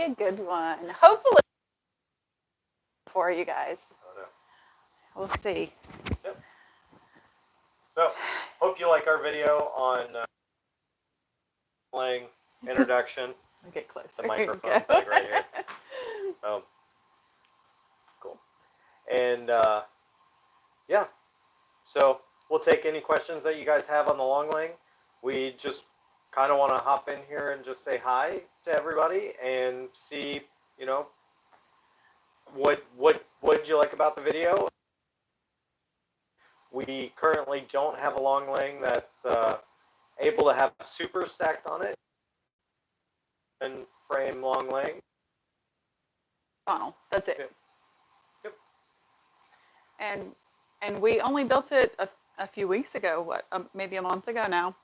a good one. Hopefully for you guys. Oh, no. We'll see. Yep. So, hope you like our video on playing introduction. I'll get closer. The microphone's like right here. Cool. And yeah, so we'll take any questions that you guys have on the long laying. We just kind of want to hop in here and just say hi to everybody and see, you know, what did you like about the video? We currently don't have a long laying that's able to have a super stacked on it and frame long laying. Funnel. That's it. Yep. And we only built it a few weeks ago. What? Maybe a month ago now.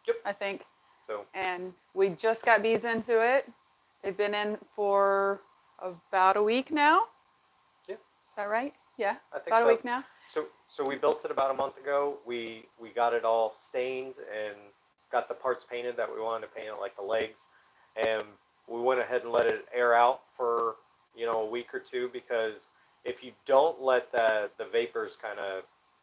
Yep. I think. So. And we just got bees into it. They've been in for about a week now. Yeah. Is that right? Yeah. I think about so. A week now. So we built it about a month ago. We got it all stained and got the parts painted that we wanted to paint it, like the legs, and we went ahead and let it air out for, you know, a week or two, because if you don't let the vapors kind of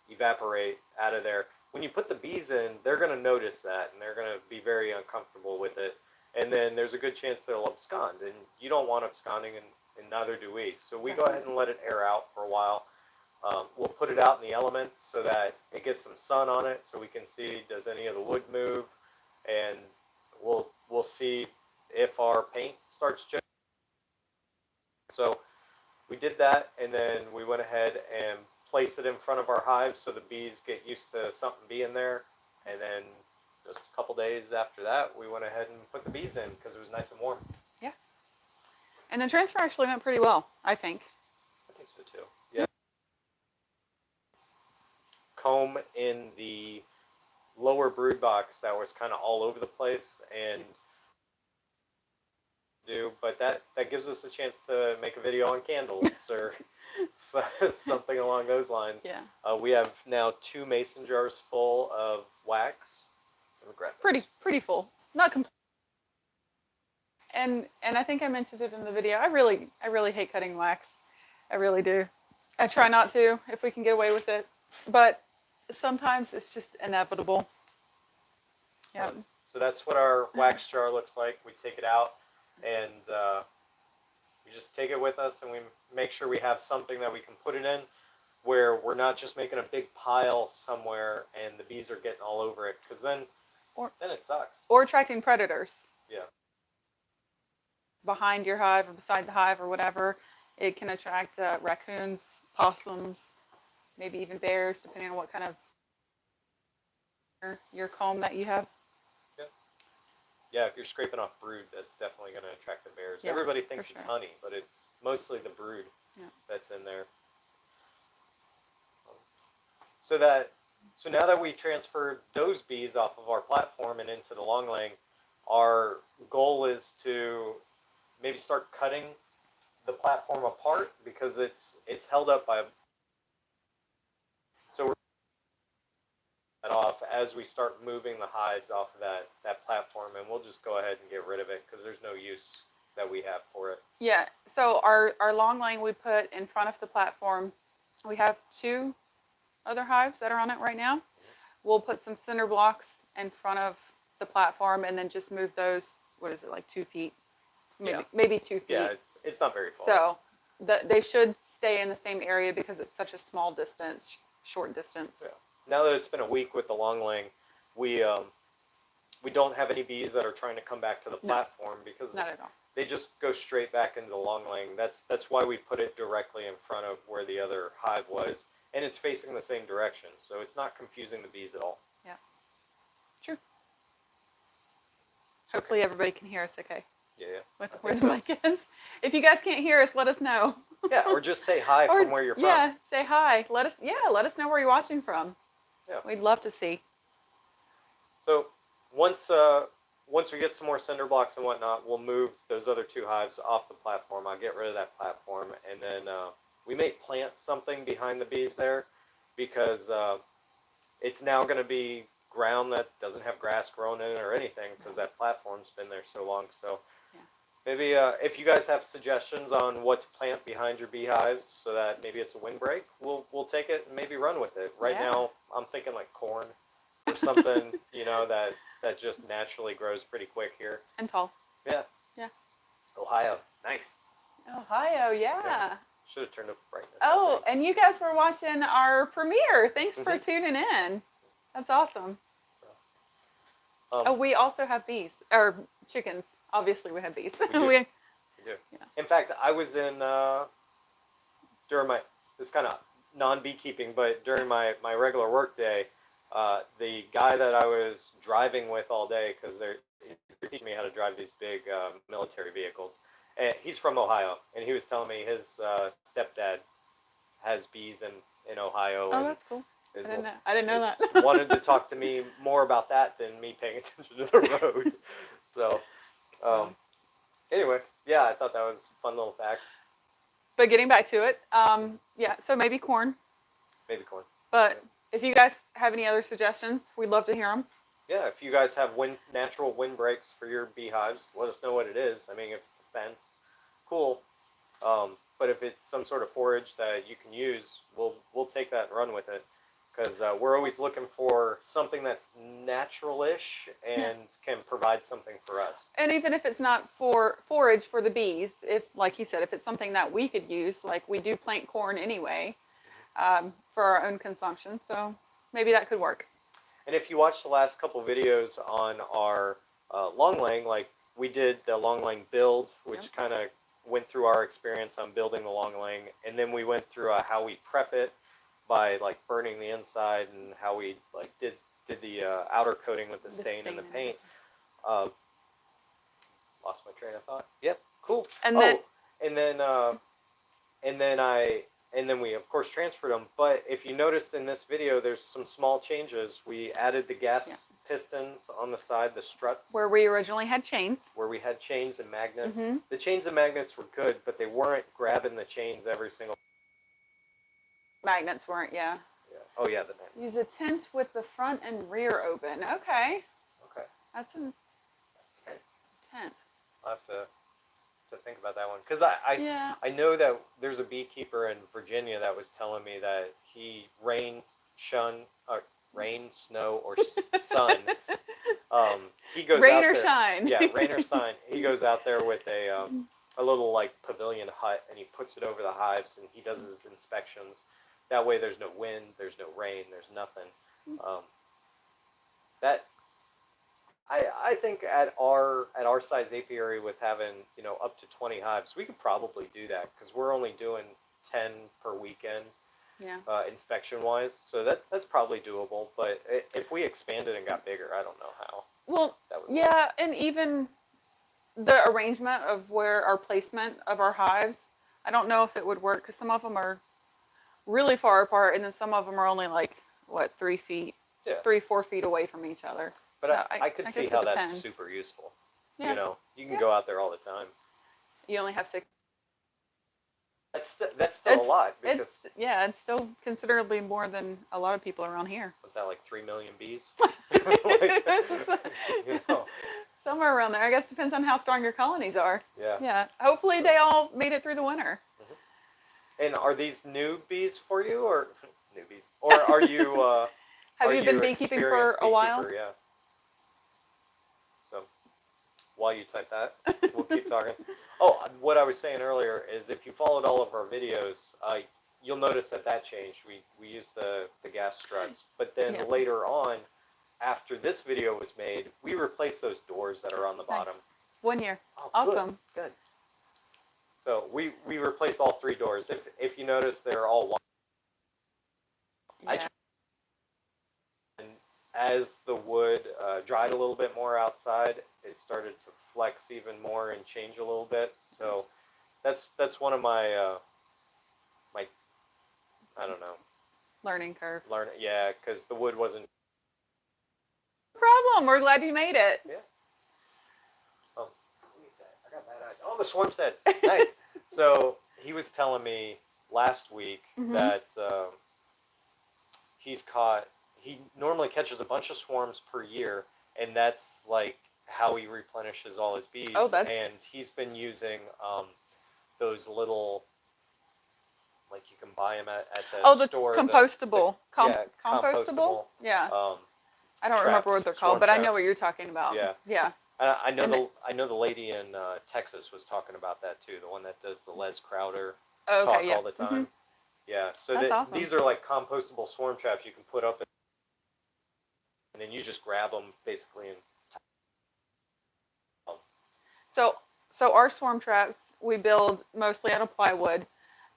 evaporate out of there, when you put the bees in, they're going to notice that and they're going to be very uncomfortable with it, and then there's a good chance they'll abscond, and you don't want absconding, and neither do we. So we go ahead and let it air out for a while. We'll put it out in the elements so that it gets some sun on it, so we can see, does any of the wood move, and we'll see if our paint starts chipping. So we did that, and then we went ahead and placed it in front of our hives so the bees get used to something being there, and then just a couple days after that, we went ahead and put the bees in because it was nice and warm. Yeah. And the transfer actually went pretty well, I think. I think so too. Yeah. Comb in the lower brood box that was kind of all over the place, and but that gives us a chance to make a video on candles or something along those lines. Yeah. We have now 2 mason jars full of wax. Pretty full. Not complete. And I think I mentioned it in the video. I really hate cutting wax. I really do. I try not to if we can get away with it, but sometimes it's just inevitable. Yeah. So that's what our wax jar looks like. We take it out, and we just take it with us, and we make sure we have something that we can put it in where we're not just making a big pile somewhere and the bees are getting all over it, because then it sucks. Or attracting predators. Yeah. Behind your hive or beside the hive or whatever, it can attract raccoons, possums, maybe even bears, depending on what kind of your comb that you have. Yeah, if you're scraping off brood, that's definitely going to attract the bears. Yeah, everybody thinks it's honey, but it's mostly the brood that's in there. So now that we transferred those bees off of our platform and into the long laying, our goal is to maybe start cutting the platform apart, because it's held up by. So we're that off as we start moving the hives off of that platform, and we'll just go ahead and get rid of it because there's no use that we have for it. Yeah, so our long laying we put in front of the platform. We have 2 other hives that are on it right now. We'll put some cinder blocks in front of the platform and then just move those, what is it, like 2 feet? Maybe 2 feet. Yeah, it's not very far. So they should stay in the same area because it's such a small distance, short distance. Yeah. Now that it's been a week with the long laying, we don't have any bees that are trying to come back to the platform, because not at all. They just go straight back into the long laying. That's why we put it directly in front of where the other hive was, and it's facing the same direction, so it's not confusing the bees at all. Yeah, true. Hopefully everybody can hear us okay. Yeah. With where the mic is. If you guys can't hear us, let us know. Yeah, or just say hi from where you're from. Yeah, say hi. Let us know where you're watching from. Yeah. We'd love to see. So once we get some more cinder blocks and whatnot, we'll move those other 2 hives off the platform. I'll get rid of that platform, and then we may plant something behind the bees there, because it's now going to be ground that doesn't have grass growing in it or anything, because that platform's been there so long. So Maybe if you guys have suggestions on what to plant behind your beehives, so that maybe it's a windbreak, we'll take it and maybe run with it. Right Yeah. now, I'm thinking like corn or something, you know, that just naturally grows pretty quick here. And tall. Yeah. Yeah. Ohio, nice. Ohio, yeah. Should have turned up the brightness. Oh, and you guys were watching our premiere. Thanks for Mhm. tuning in. That's awesome. Um, Oh, we also have bees, or chickens. Obviously, we have bees. We do. We- We do. Yeah. In fact, I was in during my this kind of non-beekeeping, but during my regular work day, the guy that I was driving with all day, because they're teaching me how to drive these big military vehicles. And he's from Ohio, and he was telling me his stepdad has bees in Ohio, Oh, and that's cool. is I didn't know that. wanted to talk to me more about that than me paying attention to the road. So, anyway, yeah, I thought that was a fun little fact. But getting back to it, yeah, so maybe corn. Maybe corn. But if you guys have any other suggestions, we'd love to hear them. Yeah, if you guys have natural windbreaks for your beehives, let us know what it is. I mean, if it's a fence, cool. But if it's some sort of forage that you can use, we'll take that and run with it, because we're always looking for something that's natural-ish and can provide something for us. And even if it's not for forage for the bees, if, like he said, if it's something that we could use, like we do plant corn anyway, for our own consumption, so maybe that could work. And if you watch the last couple videos on our long laying, like we did the long laying build, which kind of went through our experience on building the long laying, and then we went through how we prep it by like burning the inside, and how we like did the outer coating with the stain and the paint. Lost my train of thought. Yep, cool. And then, and then we of course transferred them. But if you noticed in this video, there's some small changes. We added the gas pistons on the side, the struts. where we originally had chains. Where we had chains and magnets. Mm-hmm. The chains and magnets were good, but they weren't grabbing the chains every single. Magnets weren't, yeah. Oh yeah, the magnets. Use a tent with the front and rear open. Okay. Okay. That's a tent. I'll have to think about that one, because I know that there's a beekeeper in Virginia that was telling me that he rain, snow, or sun. He goes rain out or there, shine. Yeah, rain or shine. He goes out there with a little like pavilion hut, and he puts it over the hives, and he does his inspections. That way, there's no wind, there's no rain, there's nothing. I think at our size apiary, with having up to 20 hives, we could probably do that, because we're only doing 10 per weekend. Yeah. Inspection wise, so that's probably doable. But if we expanded and got bigger, I don't know how. Well, that would yeah, work. and even the arrangement of where our placement of our hives, I don't know if it would work, because some of them are really far apart, and then some of them are only like 3 feet, 3-4 feet away from each other. But so I could see how that's super useful. Yeah. You can go out there all the time. You only have 6. That's still a lot, because it's still considerably more than a lot of people around here. was that like 3 million bees? Somewhere around there. I guess it depends on how strong your colonies are. Yeah. Yeah. Hopefully they all made it through the winter. Mm-hmm. And are these new bees for you, or newbies, or are you? Have you been beekeeping for a while? Yeah. So while you type that, we'll keep talking. Oh, what I was saying earlier is, if you followed all of our videos, you'll notice that changed. We used the gas struts, but then later on, after this video was made, we replaced those doors that are on the bottom. 1 year. Oh, awesome. Good. So we replaced all 3 doors. If you notice, they're all white. Yeah. And as the wood dried a little bit more outside, it started to flex even more and change a little bit. So that's one of my I don't know, learning curve. Yeah, because the wood wasn't. No problem. We're glad you made it. Yeah. Oh, what is that? I got bad eyes. Oh, the swarm's dead. Nice. So he was telling me last week that he normally catches a bunch of swarms per year, and that's like how he replenishes all his bees. Oh, that's and he's been using those little, like you can buy them at the the store. compostable. Yeah, Compostable? Yeah. Um, I don't remember what they're called, swarm but I know traps. what you're talking about. Yeah. Yeah. I know And I know the lady in Texas was talking about that too. The one that does the Les Crowder oh, okay, talk yeah. all the time. Yeah. So That's awesome. these are like compostable swarm traps you can put up, and then you just grab them basically and. So, so our swarm traps we build mostly out of plywood,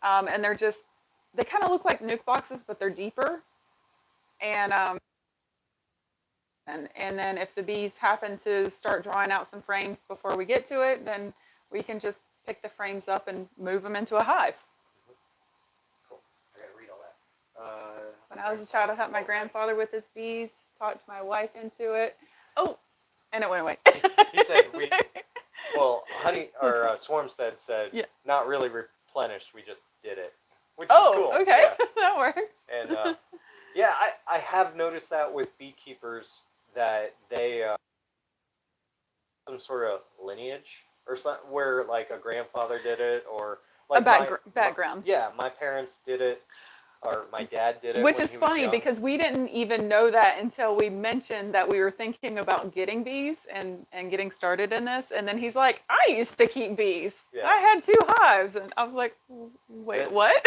and they kind of look like nuke boxes, but they're deeper. And then if the bees happen to start drawing out some frames before we get to it, then we can just pick the frames up and move them into a hive. Cool. I gotta read all that. When I was a child, I helped my grandfather with his bees, talked my wife into it. Oh, and it went away. He said well, Swarmstead said, yeah. Not really replenished, we just did it. Which is cool. Okay. Yeah. That works. And yeah, I have noticed that with beekeepers that they some sort of lineage or something where like a grandfather did it or like background. Yeah, my parents did it. Or my dad did it. Which when is he was funny young. because we didn't even know that until we mentioned that we were thinking about getting bees and getting started in this. And then he's like, I used to keep bees. Yeah. I had 2 hives. And I was like, wait, what?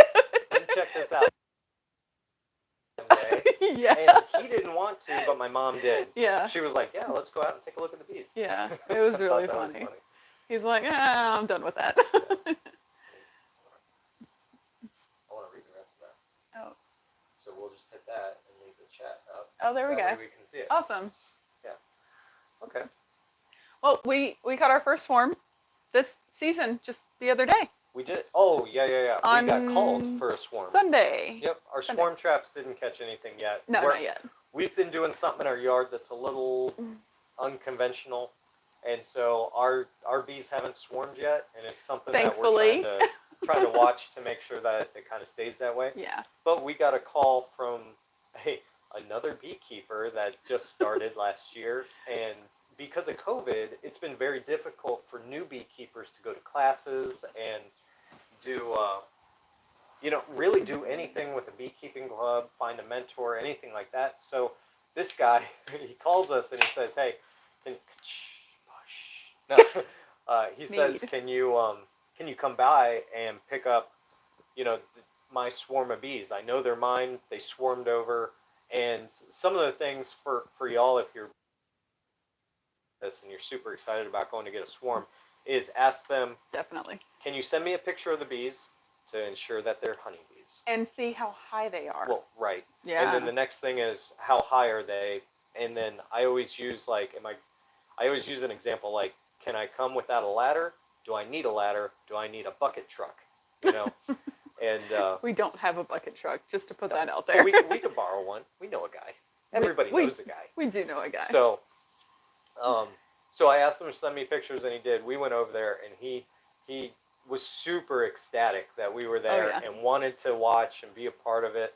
Then check this out. One day, yeah. And he didn't want to, but my mom did. Yeah. She was like, yeah, let's go out and take a look at the bees. Yeah. It was really funny. He's like, I'm done with that. Yeah. I want to read the rest of that. Oh. So we'll just hit that and leave the chat up. Oh, there we go. That way we can see it. Awesome. Yeah. Okay. Well, we got our first swarm this season just the other day. We did. Oh, yeah. We got called for a swarm. Sunday. Yep. Our swarm traps didn't catch anything yet. No, not yet. We've been doing something in our yard that's a little unconventional. And so our bees haven't swarmed yet, and it's something Thankfully. that we're trying to watch to make sure that it kind of stays that way. Yeah. But we got a call from another beekeeper that just started last year, and because of COVID, it's been very difficult for new beekeepers to go to classes and do, really do anything with a beekeeping club, find a mentor, anything like that. So this guy, he calls us and he says, hey, he says, can you come by and pick up, my swarm of bees? I know they're mine. They swarmed over. And some of the things for y'all, if you're this and you're super excited about going to get a swarm, is ask them, definitely, can you send me a picture of the bees to ensure that they're honeybees? And see how high they are. Well, right. Yeah. And then the next thing is, how high are they? And then I always use I always use an example like, can I come without a ladder? Do I need a ladder? Do I need a bucket truck? And we don't have a bucket truck, just to put that out there. we could borrow one. We know a guy. Everybody knows a guy. We do know a guy. So, so I asked him to send me pictures, and he did. We went over there, and he was super ecstatic that we were there and wanted to watch and be a part of it.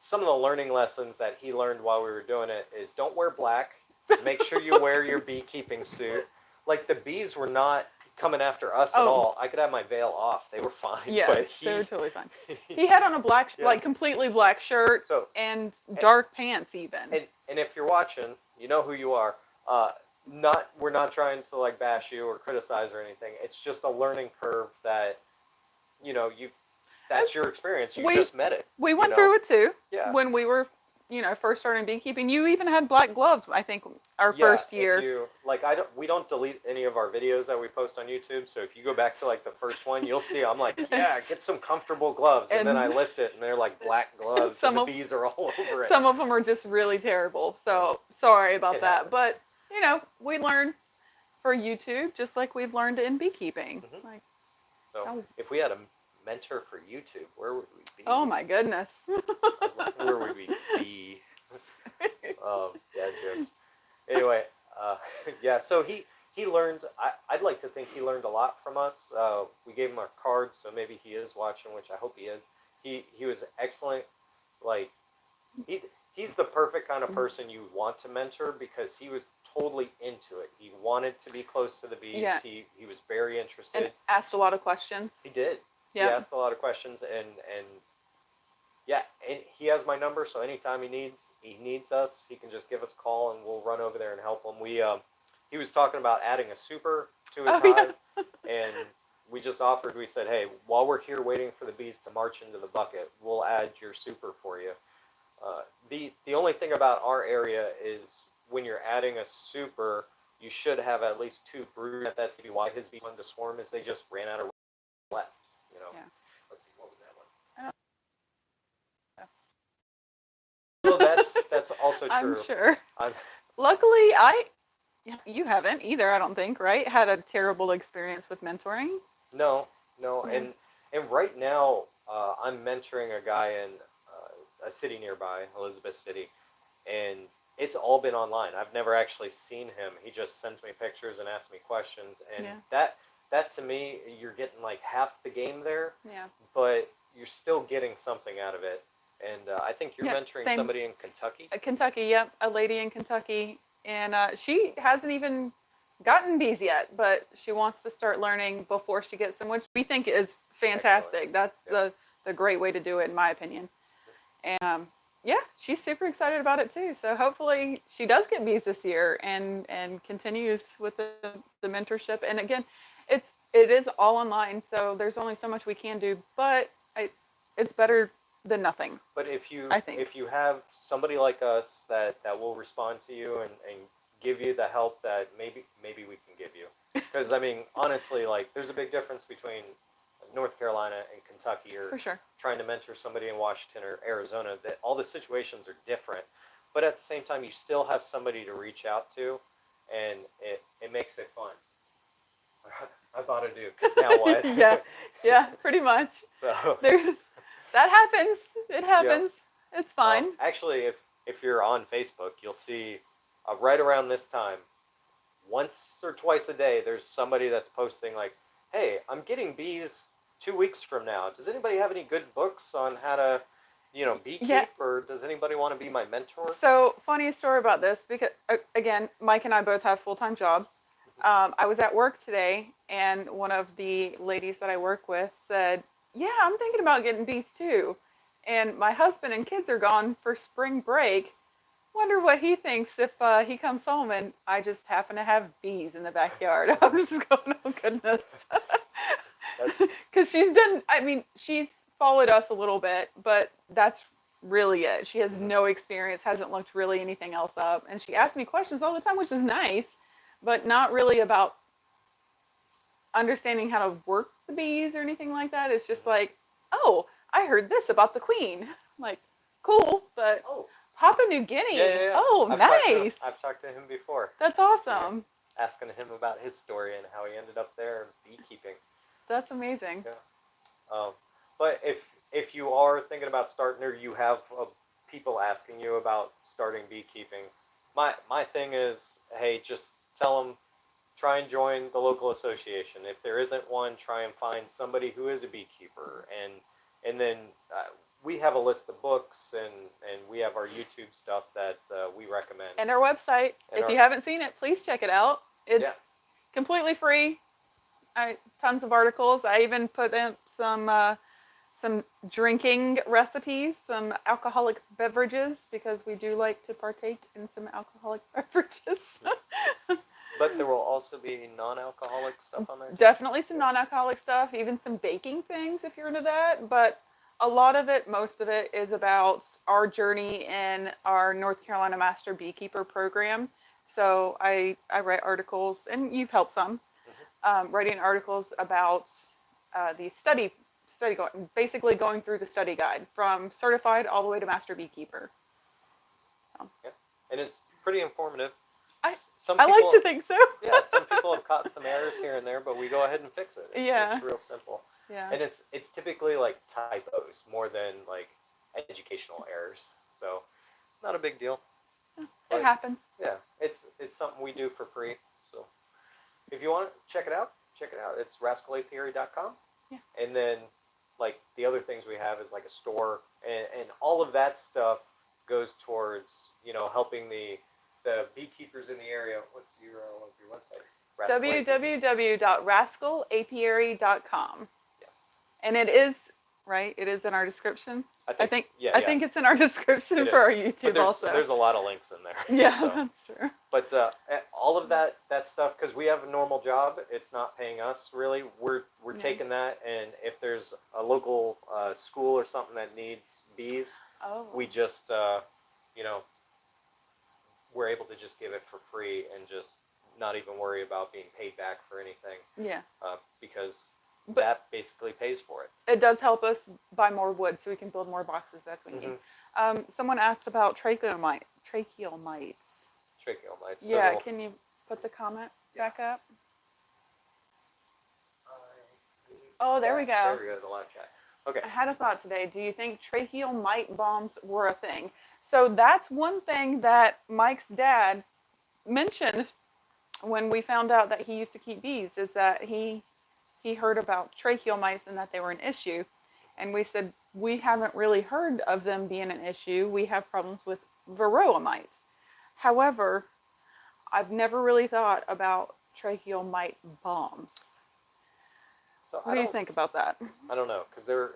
Some of the learning lessons that he learned while we were doing it is don't wear black. Make sure you wear your beekeeping suit. Like, the bees were not coming after us at all. I could have my veil off. They were fine. Yeah, but they were totally fine. He had on a black, like completely black shirt and dark pants even. And if you're watching, you know who you are. We're not trying to like bash you or criticize or anything. It's just a learning curve that, that's your experience. You just met it. We went through it too. Yeah. When we were, first starting beekeeping. You even had black gloves, I think, our first year. We don't delete any of our videos that we post on YouTube. So if you go back to like the first one, you'll see I'm like, get some comfortable gloves. And then I lift it and they're like black gloves and the bees are all over it. Some of them are just really terrible. So sorry about that. But, we learn for YouTube just like we've learned in beekeeping. Mm-hmm. So if we had a mentor for YouTube, where would we be? Oh my goodness. Where would we be? Dad jokes. Anyway, so he learned, I'd like to think he learned a lot from us. We gave him our cards, so maybe he is watching, which I hope he is. He was excellent. Like, he's the perfect kind of person you want to mentor because he was totally into it. He wanted to be close to the bees. Yeah. He was very interested. And asked a lot of questions. He did. He Yeah. asked a lot of questions, and yeah, and he has my number, so anytime he needs us, he can just give us a call, and we'll run over there and help him. He was talking about adding a super to his hive, and we just offered. We said, hey, while we're here waiting for the bees to march into the bucket, we'll add your super for you. The only thing about our area is when you're adding a super, you should have at least 2 brood. That's why his bees wanted to swarm, is they just ran out of left. You know. Yeah. Let's see, what was that one? Well, that's also true. I'm sure. I'm, Luckily, you haven't either, I don't think, right? Had a terrible experience with mentoring? no, Yeah. and right now I'm mentoring a guy in a city nearby, Elizabeth City, and it's all been online. I've never actually seen him. He just sends me pictures and asks me questions, and Yeah. that to me, you're getting like half the game there, Yeah. but you're still getting something out of it. And I think you're Yeah, mentoring same. somebody in Kentucky. Kentucky, yep, a lady in Kentucky, and she hasn't even gotten bees yet, but she wants to start learning before she gets them, which we think is fantastic. Excellent. That's Yeah. the great way to do it, in my opinion. And yeah, she's super excited about it too. So hopefully she does get bees this year and continues with the mentorship. And again, it is all online, so there's only so much we can do, but it's better than nothing. But if you I think. if you have somebody like us that will respond to you and give you the help that maybe we can give you, because I mean honestly, like there's a big difference between North Carolina and Kentucky, or For sure. trying to mentor somebody in Washington or Arizona. That all the situations are different, but at the same time you still have somebody to reach out to, and it makes it fun. I bought a Duke. Now what? Yeah, pretty much. So That happens. It happens. It's fine. Actually, if you're on Facebook, you'll see right around this time, once or twice a day, there's somebody that's posting like, "Hey, I'm getting bees 2 weeks from now. Does anybody have any good books on how to, beekeep, Yeah. or does anybody want to be my mentor?" So, funny story about this, because again, Mike and I both have full-time jobs. I was at work today, and one of the ladies that I work with said, "Yeah, I'm thinking about getting bees too." And my husband and kids are gone for spring break. Wonder what he thinks if he comes home and I just happen to have bees in the backyard. I'm just going, oh goodness. Because she's followed us a little bit, but that's really it. She has no experience, hasn't looked really anything else up. And she asks me questions all the time, which is nice, but not really about understanding how to work the bees or anything like that. It's just like, oh, I heard this about the queen. I'm like, cool, but Papua New Guinea. Yeah. Oh, nice. I've talked to him before. That's awesome. Yeah. Asking him about his story and how he ended up there in beekeeping. That's amazing. Yeah. But if you are thinking about starting, or you have people asking you about starting beekeeping, my thing is, hey, just tell them, try and join the local association. If there isn't one, try and find somebody who is a beekeeper, and then we have a list of books, and we have our YouTube stuff that we recommend. And our website. If you haven't seen it, please check it out. It's completely free. Tons of articles. I even put in some drinking recipes, some alcoholic beverages, because we do like to partake in some alcoholic beverages. But there will also be non-alcoholic stuff on there? Definitely some non-alcoholic stuff, even some baking things if you're into that. But a lot of it, most of it, is about our journey in our North Carolina Master Beekeeper program. So I write articles, and you've helped some, writing articles about the study basically going through the study guide from certified all the way to Master Beekeeper. Yeah, and it's pretty informative. I like to think so. Yeah, some people have caught some errors here and there, but we go ahead and fix it. It's real simple. Yeah. And it's typically like typos more than like educational errors. So not a big deal. It happens. Yeah, it's something we do for free. So if you want to check it out. It's rascalapiary.com. Yeah. And then like the other things we have is like a store, and all of that stuff goes towards helping the the beekeepers in the area, what's the URL of your website? Rascal Apiary. www.rascalapiary.com. Yes. And it is, right? It is in our description. I think yeah. it's in our description It for our is. YouTube But also. there's a lot of links in there. Yeah, So. that's true. But all of that stuff, because we have a normal job, it's not paying us really. We're taking that, and if there's a local school or something that needs bees, we just we're able to just give it for free and just not even worry about being paid back for anything. Yeah. Because that basically pays for it. It does help us buy more wood so we can build more boxes as we need. Someone asked about tracheal mites. Tracheal mites. Yeah, so can you put the comment back up? Oh, there we go. There we go, the live chat. Okay. I had a thought today. Do you think tracheal mite bombs were a thing? So that's one thing that Mike's dad mentioned when we found out that he used to keep bees, is that he heard about tracheal mites and that they were an issue. And we said, we haven't really heard of them being an issue. We have problems with varroa mites. However, I've never really thought about tracheal mite bombs. So what do you think about that? I don't know, because they're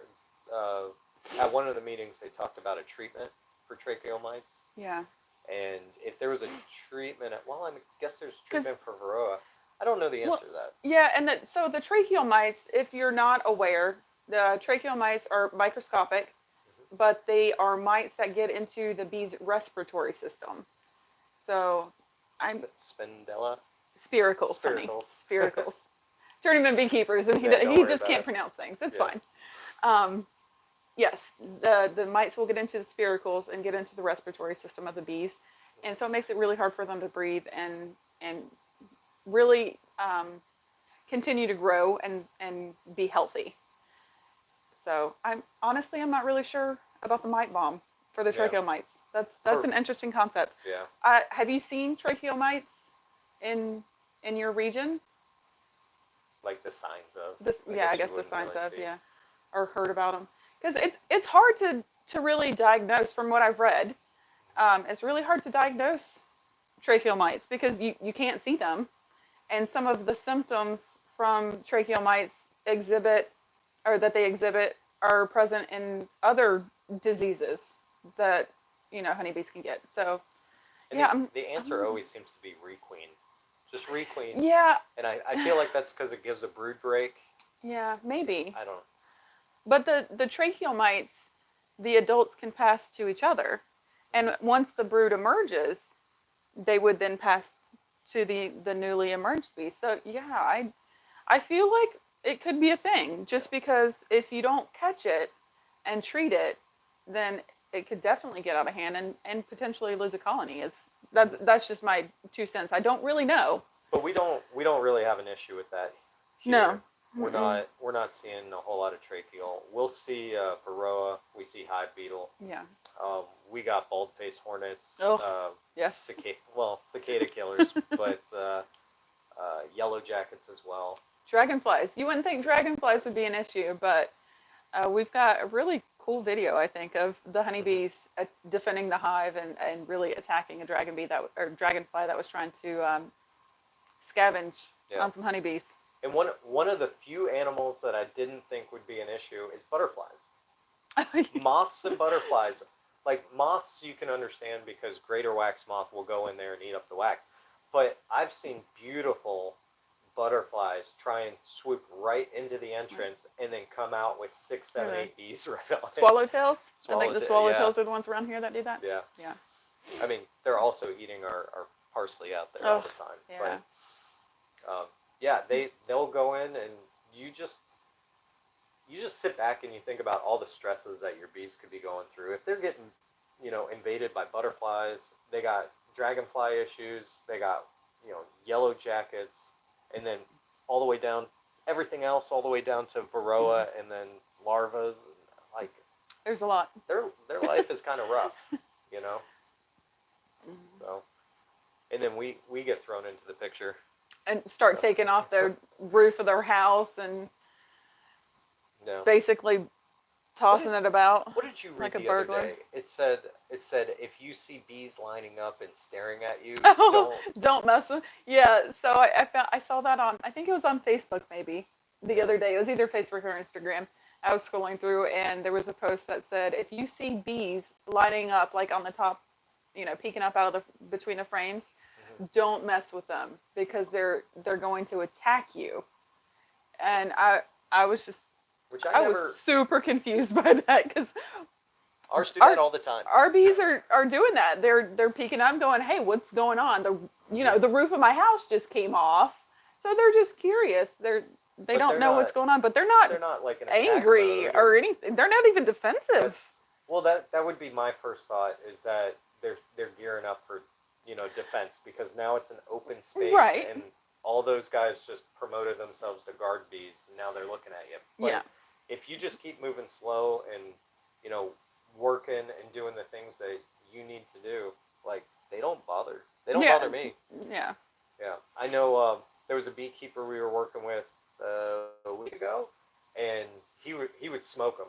at one of the meetings they talked about a treatment for tracheal mites. Yeah. And if there was a treatment, I guess there's treatment for varroa. I don't know the answer to that. Yeah, and so the tracheal mites, if you're not aware, the tracheal mites are microscopic, but they are mites that get into the bee's respiratory system. So Spindella? Spiracles, honey. Spiracles. Journeyman beekeepers, and he just can't pronounce things. It's fine. Yes, the mites will get into the spiracles and get into the respiratory system of the bees, and so it makes it really hard for them to breathe and really continue to grow and be healthy. So I'm not really sure about the mite bomb for the tracheal mites. That's an interesting concept. Yeah. Have you seen tracheal mites in your region? Like the signs of. I guess the signs of, yeah, or heard about them, because it's hard to really diagnose. From what I've read, it's really hard to diagnose tracheal mites because you can't see them, and some of the symptoms from tracheal mites exhibit are present in other diseases that honeybees can get. So the answer always seems to be requeen. Just requeen. Yeah. And I feel like that's because it gives a brood break. Yeah, maybe. I don't. But the tracheal mites, the adults can pass to each other, and once the brood emerges, they would then pass to the newly emerged bees. So yeah, I feel like it could be a thing, just because if you don't catch it and treat it, then it could definitely get out of hand and potentially lose a colony. That's just my 2 cents. I don't really know. But we don't really have an issue with that here. No. We're not seeing a whole lot of tracheal. We'll see varroa. We see hive beetle. Yeah. We got bald-faced hornets. Yes. Cicada killers, but yellow jackets as well. Dragonflies. You wouldn't think dragonflies would be an issue, but we've got a really cool video, I think, of the honeybees defending the hive and really attacking a dragonfly that was trying to scavenge on some honeybees. And one of the few animals that I didn't think would be an issue is butterflies. Moths and butterflies. Like moths you can understand because greater wax moth will go in there and eat up the wax. But I've seen beautiful butterflies try and swoop right into the entrance and then come out with 6, 7, 8 bees right on it. Swallowtails? I think the swallowtails are the ones around here that do that. Yeah. Yeah. I mean, they're also eating our parsley out there all the time. Yeah. But they'll go in and you just sit back and you think about all the stresses that your bees could be going through. If they're getting, invaded by butterflies, they got dragonfly issues, they got, yellow jackets, and then all the way down, everything else all the way down to varroa and then larvas. Like, there's a lot. Their life is kind of rough, So, and then we get thrown into the picture. And start taking off the roof of their house and basically tossing it about What did you read like a the other burglar. day? It said if you see bees lining up and staring at you, Oh, don't. don't mess with. Yeah, so I saw that on, I think it was on Facebook maybe the Yeah. other day. It was either Facebook or Instagram. I was scrolling through and there was a post that said if you see bees lining up like on the top, peeking up out of the between the frames, Mhm. don't mess with them because they're going to attack you. And I was just Which I was super confused by that because ours do that our all the time. our bees are doing that. They're peeking up, going, "Hey, what's going on?" The roof of my house just came off, so they're just curious. They But don't they're know what's not. going on, but they're not They're not like in attack angry mode or or anything. They're not even defensive. that's well that would be my first thought is that they're gearing up for defense because now it's an open space Right. and all those guys just promoted themselves to guard bees and now they're looking at you. Yeah. But if you just keep moving slow and you know working and doing the things that you need to do, like they don't bother. They don't Yeah. bother me. Yeah. Yeah, I know. There was a beekeeper we were working with a week ago, and he would smoke them,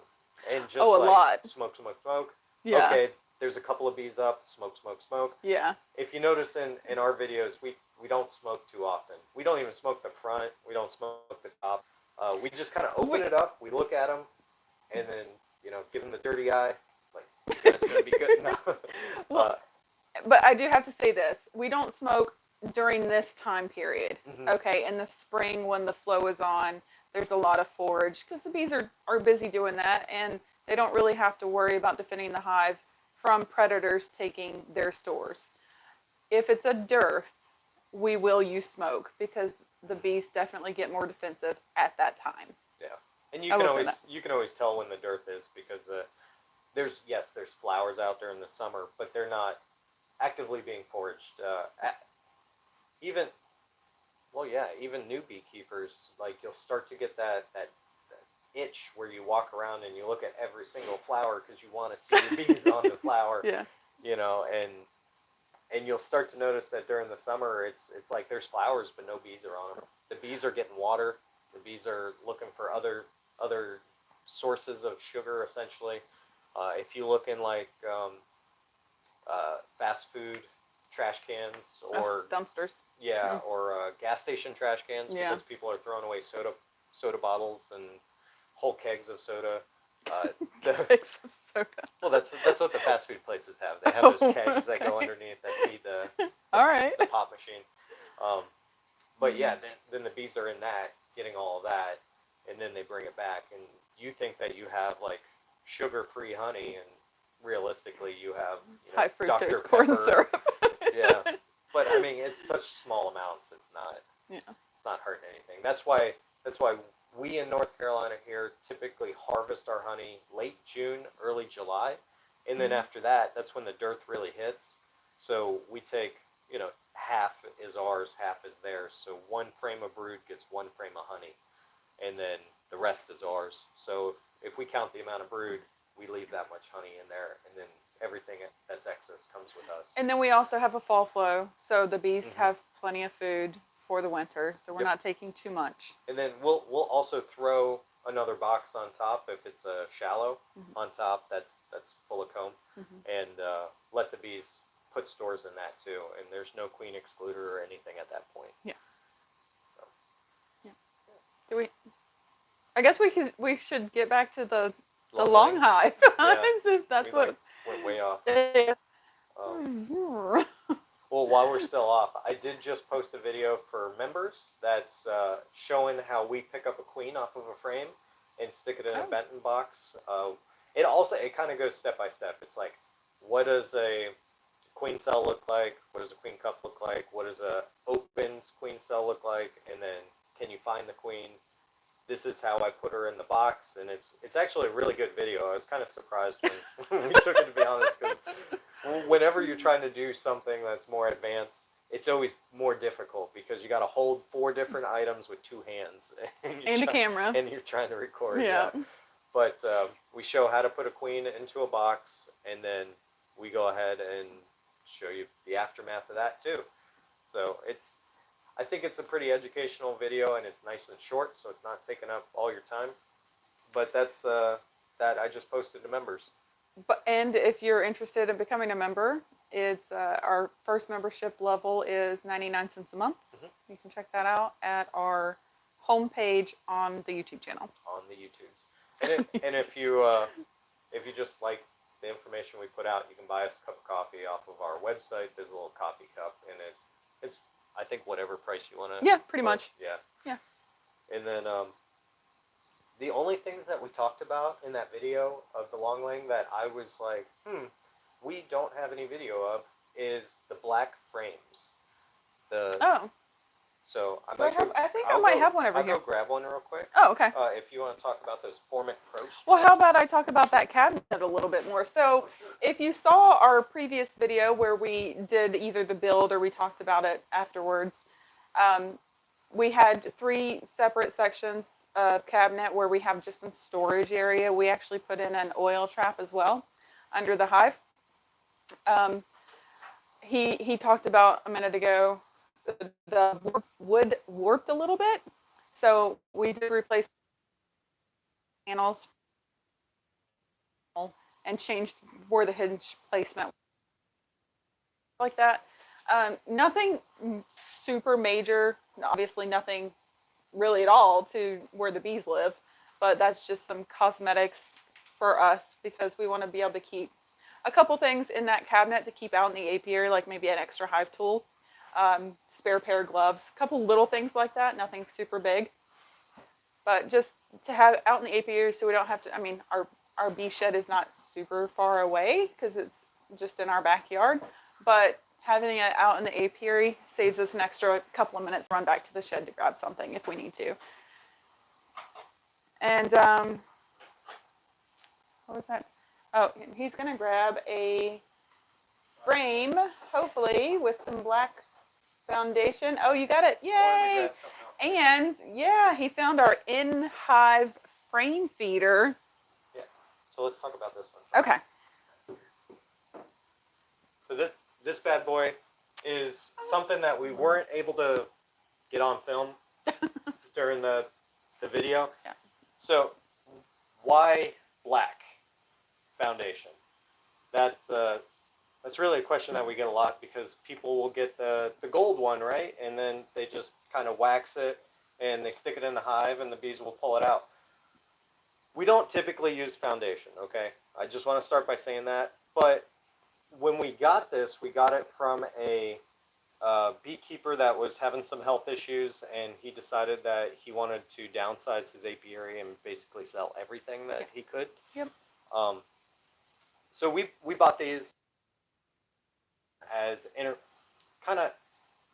and just Oh, a like lot. smoke, smoke, smoke. Yeah. Okay, there's a couple of bees up. Smoke, smoke, smoke. Yeah. If you notice in our videos, we don't smoke too often. We don't even smoke the front. We don't smoke the top. We just kind of open it up. We look at them, and then give them the dirty eye. Like you guys are gonna be good enough. Well, but I do have to say this: we don't smoke during this time period. Mhm. Okay, in the spring when the flow is on, there's a lot of forage because the bees are busy doing that, and they don't really have to worry about defending the hive from predators taking their stores. If it's a dearth, we will use smoke because the bees definitely get more defensive at that time. Yeah, and I will say that. you can always tell when the dearth is because there's flowers out there in the summer, but they're not actively being foraged. Even well, yeah, even new beekeepers like you'll start to get that itch where you walk around and you look at every single flower because you want to see the bees on the flower, Yeah. and you'll start to notice that during the summer it's like there's flowers but no bees are on them. The bees are getting water. The bees are looking for other sources of sugar essentially. If you look in like fast food trash cans or Dumpsters. yeah, or gas station trash cans Yeah. because people are throwing away soda bottles and whole kegs of soda. Kegs of soda. Well, that's what the fast food places have. They have those kegs that go Okay. underneath that feed All right. the pop machine. But yeah, then the bees are in that, getting all of that, and then they bring it back, and you think that you have like sugar-free honey, and realistically you have High Dr. fructose corn Pepper. syrup. Yeah, but I mean it's such small amounts. Yeah. It's not hurting anything. That's why we in North Carolina here typically harvest our honey late June, early July, and then after that, that's when the dearth really hits. So we take half is ours, half is theirs. So one frame of brood gets one frame of honey, and then the rest is ours. So if we count the amount of brood, we leave that much honey in there, and then everything that's excess comes with us. And then we also have a fall flow, so the bees Mhm. have plenty of food for the winter, so we're Yep. not taking too much. And then we'll also throw another box on top if it's a shallow on top that's full of comb, and let the bees put stores in that too. And there's no queen excluder or anything at that point. Yeah. So. Yeah. Do we? I guess we should get back to the long hive. Yeah. That's we what. went way off. Yeah. Well, while we're still off, I did just post a video for members that's showing how we pick up a queen off of a frame and stick it in a Benton box. It kind of goes step by step. It's like, what does a queen cell look like? What does a queen cup look like? What does a opened queen cell look like? And then can you find the queen? This is how I put her in the box, and it's actually a really good video. I was kind of surprised when we took it, to be honest, because whenever you're trying to do something that's more advanced, it's always more difficult because you got to hold 4 different items with 2 hands and a camera, and you're trying to record. Yeah. But we show how to put a queen into a box, and then we go ahead and show you the aftermath of that too. So I think it's a pretty educational video, and it's nice and short, so it's not taking up all your time. But that's that I just posted to members. And if you're interested in becoming a member, it's our first membership level is 99 cents a month. Mhm. You can check that out at our homepage on the YouTube channel. On the YouTubes. And if you just like the information we put out, you can buy us a cup of coffee off of our website. There's a little coffee cup, and it's I think whatever price you want to. Yeah, pretty much. Yeah. Yeah. And then the only things that we talked about in that video of the longling that I was like, we don't have any video of is the black frames. Oh. So I think I might have one over I'll here. go grab one real quick. Oh, okay. If you want to talk about those Formic Pro strips. Well, how about I talk about that cabinet a little bit more? So, if you saw our previous video where we did either the build or we talked about it afterwards, we had 3 separate sections of cabinet where we have just some storage area. We actually put in an oil trap as well under the hive. He talked about a minute ago the wood warped a little bit, so we did replace panels and changed where the hinge placement like that. Nothing super major, obviously nothing really at all to where the bees live, but that's just some cosmetics for us because we want to be able to keep a couple things in that cabinet to keep out in the apiary, like maybe an extra hive tool, spare pair of gloves, a couple little things like that, nothing super big, but just to have out in the apiary so we don't have to, I mean, our bee shed is not super far away because it's just in our backyard, but having it out in the apiary saves us an extra couple of minutes to run back to the shed to grab something if we need to. And what was that? Oh, he's going to grab a frame, hopefully, with some black foundation. Oh, you got it. Yay! And, yeah, he found our in-hive frame feeder. Yeah. So let's talk about this one. Okay. So this bad boy is something that we weren't able to get on film during the video. Yeah. So why black foundation? That's really a question that we get a lot because people will get the gold one, right? And then they just kind of wax it and they stick it in the hive and the bees will pull it out. We don't typically use foundation, okay? I just want to start by saying that. But when we got this, we got it from a beekeeper that was having some health issues, and he decided that he wanted to downsize his apiary and basically sell everything that he could. Yep. So we bought these as kind of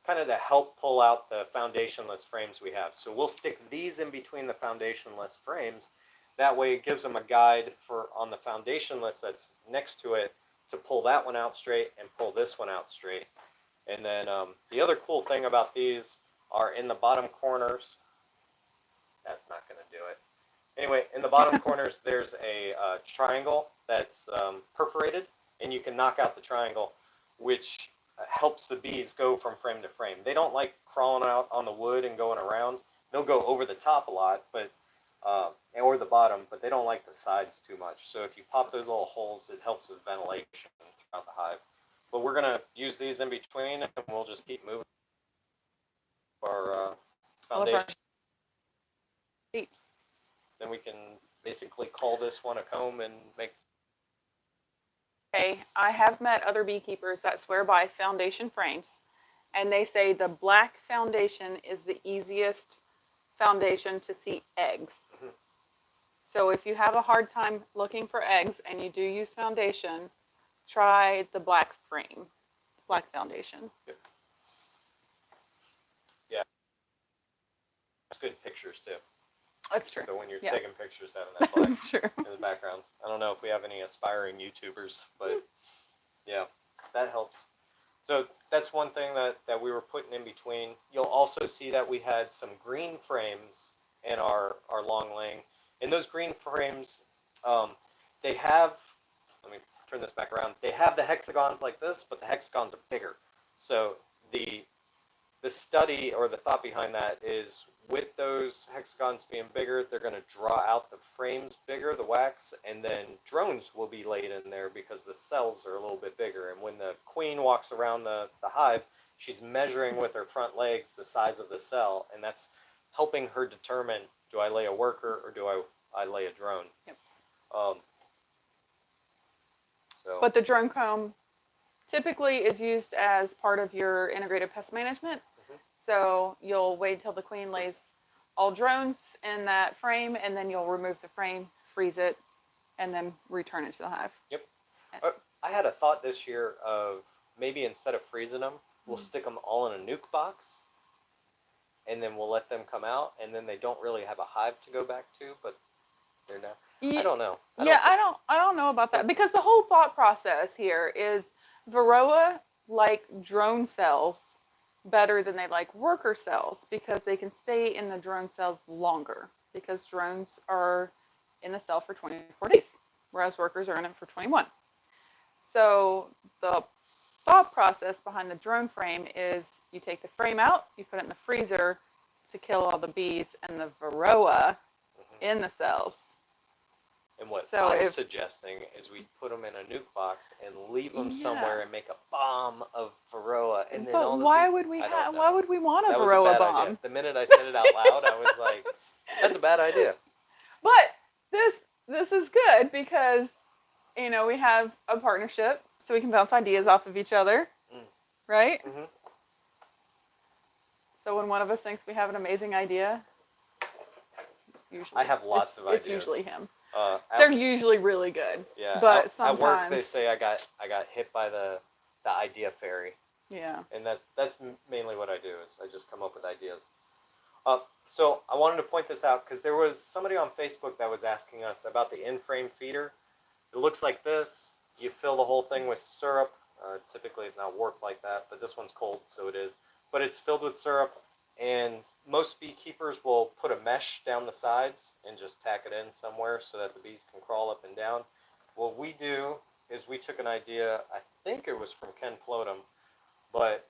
to help pull out the foundationless frames we have. So we'll stick these in between the foundationless frames. That way it gives them a guide for on the foundationless that's next to it to pull that one out straight and pull this one out straight. And then the other cool thing about these are in the bottom corners. That's not going to do it. Anyway, in the bottom corners, there's a triangle that's perforated, and you can knock out the triangle, which helps the bees go from frame to frame. They don't like crawling out on the wood and going around. They'll go over the top a lot, but or the bottom, but they don't like the sides too much. So if you pop those little holes, it helps with ventilation throughout the hive. But we're going to use these in between, and we'll just keep moving our foundation. Then we can basically call this one a comb and make. Okay, I have met other beekeepers that swear by foundation frames, and they say the black foundation is the easiest foundation to see eggs. Mm-hmm. So if you have a hard time looking for eggs and you do use foundation, try the black frame, black foundation. Yep. Yeah, it's good pictures too. That's true. So when you're taking pictures, having that black That's true. in the background. I don't know if we have any aspiring YouTubers, but yeah, that helps. So that's one thing that we were putting in between. You'll also see that we had some green frames in our long laying. And those green frames, they have, let me turn this back around, they have the hexagons like this, but the hexagons are bigger. So the study or the thought behind that is with those hexagons being bigger, they're going to draw out the frames bigger, the wax, and then drones will be laid in there because the cells are a little bit bigger. And when the queen walks around the hive, she's measuring with her front legs the size of the cell, and that's helping her determine, do I lay a worker or do I lay a drone? Yep. But the drone comb typically is used as part of your integrated pest management. Mhm. So you'll wait till the queen lays all drones in that frame, and then you'll remove the frame, freeze it, and then return it to the hive. Yep. I had a thought this year of maybe instead of freezing them, we'll stick them all in a nuke box, and then we'll let them come out, and then they don't really have a hive to go back to, but they're not. I don't know. I don't know about that, because the whole thought process here is Varroa like drone cells better than they like worker cells, because they can stay in the drone cells longer, because drones are in the cell for 24 days, whereas workers are in it for 21. So the thought process behind the drone frame is you take the frame out, you put it in the freezer to kill all the bees and the Varroa in the cells. And what I'm suggesting is we put them in a nuke box and leave them somewhere and make a bomb of Varroa. And then why would we want a Varroa bomb? Idea. The minute I said it out loud, I was like, that's a bad idea. But this is good because, we have a partnership, so we can bounce ideas off of each other, right? Mm-hmm. So when one of us thinks we have an amazing idea, usually I have lots of ideas. It's usually him. They're usually really good. Yeah. But sometimes at work they say I got hit by the idea fairy. Yeah. And that's mainly what I do, is I just come up with ideas. So I wanted to point this out because there was somebody on Facebook that was asking us about the in-frame feeder. It looks like this. You fill the whole thing with syrup. Typically it's not warped like that, but this one's cold, so it is. But it's filled with syrup, and most beekeepers will put a mesh down the sides and just tack it in somewhere so that the bees can crawl up and down. What we do is we took an idea, I think it was from Ken Plodum, but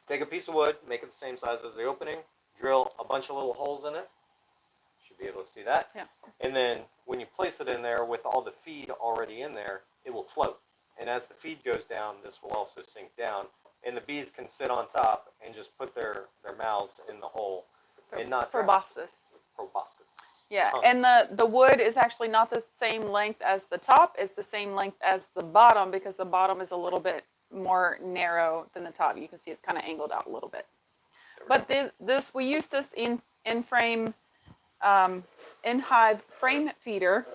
take a piece of wood, make it the same size as the opening, drill a bunch of little holes in it. Should be able to see that. Yeah. And then when you place it in there with all the feed already in there, it will float. And as the feed goes down, this will also sink down. And the bees can sit on top and just put their mouths in the hole and not drown. Proboscis. Proboscis. Yeah, and the wood is actually not the same length as the top. It's the same length as the bottom, because the bottom is a little bit more narrow than the top. You can see it's kind of angled out a little bit. But we use this in frame, in hive frame feeder.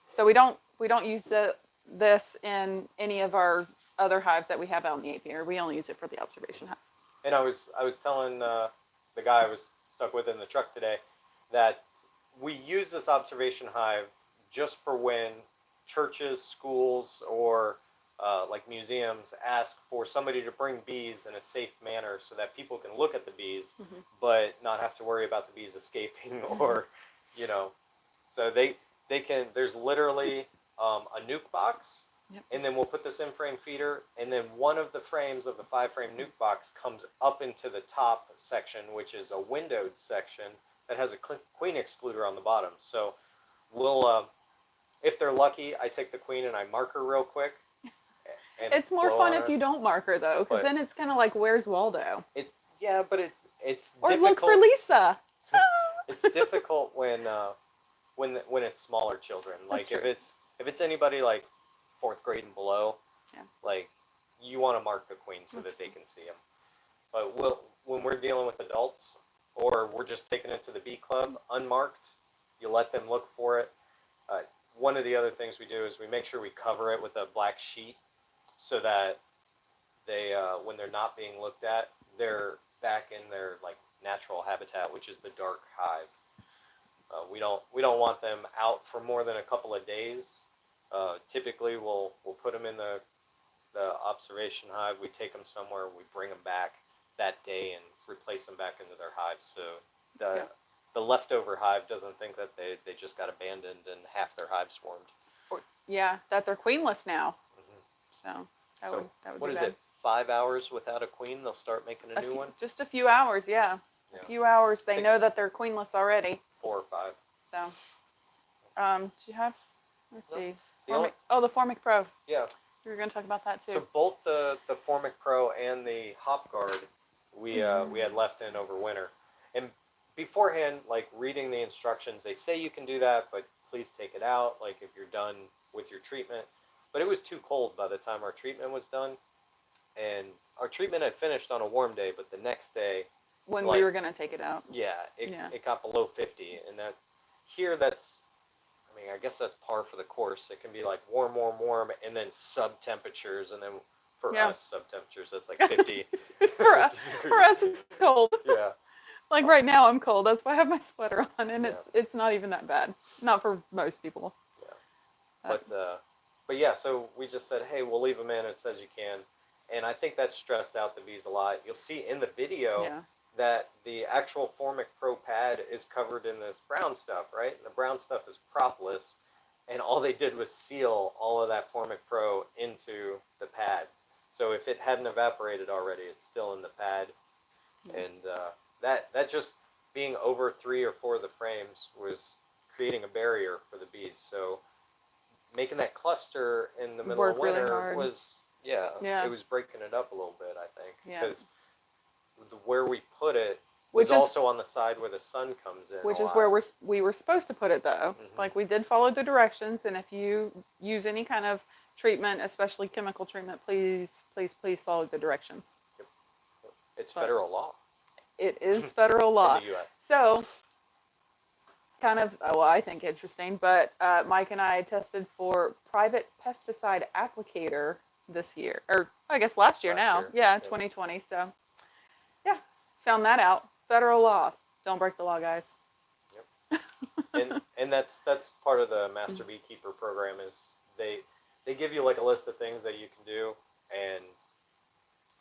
So we don't use this in any of our other hives that we have out in the apiary. We only use it for the observation hive. And I was telling the guy I was stuck with in the truck today that we use this observation hive just for when churches, schools, or like museums ask for somebody to bring bees in a safe manner so that people can look at the bees, but not have to worry about the bees escaping or, so they can, there's literally a nuke box. Yep. And then we'll put this in-frame feeder, and then one of the frames of the 5-frame nuke box comes up into the top section, which is a windowed section that has a queen excluder on the bottom. So we'll, if they're lucky, I take the queen and I mark her real quick. And it's more fun if you don't mark her, though, because then it's kind of like, where's Waldo? Yeah, but it's or difficult. Look for Lisa. It's difficult when it's smaller children. Like if it's anybody like 4th grade and below, like you want to mark the queen so that they can see them. But when we're dealing with adults, or we're just taking it to the bee club unmarked, you let them look for it. One of the other things we do is we make sure we cover it with a black sheet so that they, when they're not being looked at, they're back in their like natural habitat, which is the dark hive. We don't want them out for more than a couple of days. Typically, we'll put them in the observation hive. We take them somewhere. We bring them back that day and replace them back into their hives. So the leftover hive doesn't think that they just got abandoned and half their hive swarmed. That they're queenless now. So that would be what is bad. it? 5 hours without a queen, they'll start making a new one. Just a few hours, yeah. A few hours. They know that they're queenless already. 4 or 5. So, do you have? Let's No. see. The only, The Formic Pro. yeah. We were going to talk about that too. So both the Formic Pro and the Hop Guard we had left in over winter. And beforehand, like reading the instructions, they say you can do that, but please take it out, like if you're done with your treatment. But it was too cold by the time our treatment was done. And our treatment had finished on a warm day, but the next day, when like, we were going to take it out. yeah, it got below 50. And that here, that's, I mean, I guess that's par for the course. It can be like warm, warm, warm, and then sub temperatures, and then for us, sub temperatures, that's like 50. for us, it's cold. Yeah. Like right now, I'm cold. That's why I have my sweater on, and Yeah. it's not even that bad. Not for most people. Yeah. But yeah, so we just said, hey, we'll leave them in. It says you can, and I think that stressed out the bees a lot. You'll see in the video that the actual Formic Pro pad is covered in this brown stuff, right? And the brown stuff is propolis, and all they did was seal all of that Formic Pro into the pad. So if it hadn't evaporated already, it's still in the pad. Yeah. And that just being over 3 or 4 of the frames was creating a barrier for the bees. So making that cluster in the middle of winter was, it was breaking it up a little bit, I think. Because where we put it was also on the side where the sun comes in. Which is where we were supposed to put it, though. Mm-hmm. Like, we did follow the directions, and if you use any kind of treatment, especially chemical treatment, please follow the directions. Yep. It's federal law. It is federal law. In the U.S. So, kind of, I think interesting, but Mike and I tested for private pesticide applicator this year, or I guess last year now. Yeah, 2020. So, yeah, found that out. Federal law. Don't break the law, guys. Yep. and that's part of the Master Beekeeper program is they give you like a list of things that you can do, and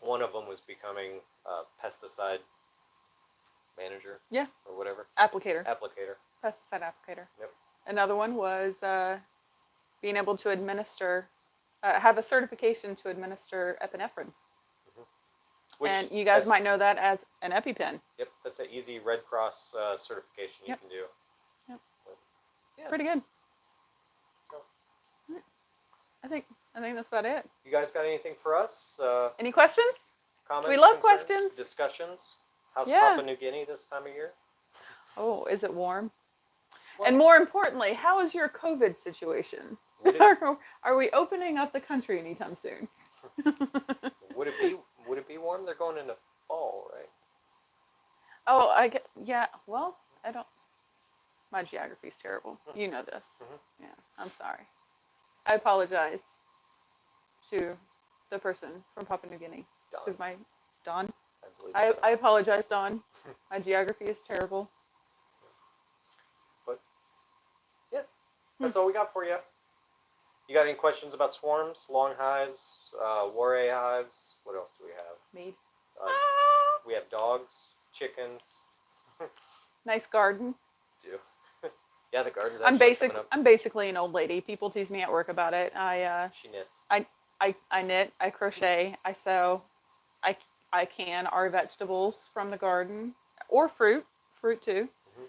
one of them was becoming a pesticide manager. Yeah. Or whatever. Applicator. Pesticide applicator. Yep. Another one was being able to administer, have a certification to administer epinephrine. Mm-hmm. And you guys might know that as an EpiPen. Yep, that's an easy Red Cross certification you can do. Yep. But, yeah. Pretty good. Cool. I think that's about it. You guys got anything for us? Any questions? Comments? We love questions. Discussions. How's Papua New Guinea this time of year? Oh, is it warm? Well, and more importantly, how is your COVID situation? Are we opening up the country anytime soon? Would it be warm? They're going into fall, right? Oh, well, I don't. My geography's terrible. You know this. Mm-hmm. Yeah, I'm sorry. I apologize to the person from Papua New Guinea. Because Don. I apologize, Don. My geography is terrible. But yeah, that's all we got for you. You got any questions about swarms, long hives, Warray hives? What else do we have? Me. We have dogs, chickens. Nice garden. Yeah, the garden. I'm basically an old lady. People tease me at work about it. She knits. I knit. I crochet. I sew. I can our vegetables from the garden or fruit too. Mm-hmm.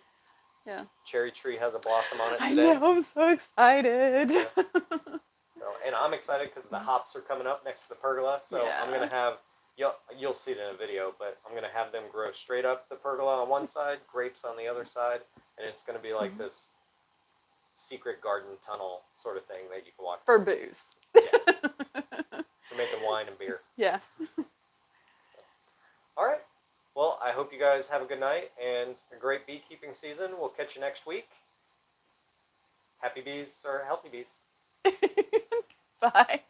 Yeah. Cherry tree has a blossom on it today. I know, I'm so excited. Yeah. And I'm excited because the hops are coming up next to the pergola. So I'm gonna have you'll see it in a video, but I'm gonna have them grow straight up the pergola on one side, grapes on the other side, and it's gonna be like this secret garden tunnel sort of thing that you can walk for booze. Yeah. For making wine and beer. Yeah. All right. Well, I hope you guys have a good night and a great beekeeping season. We'll catch you next week. Happy bees or healthy bees. Bye.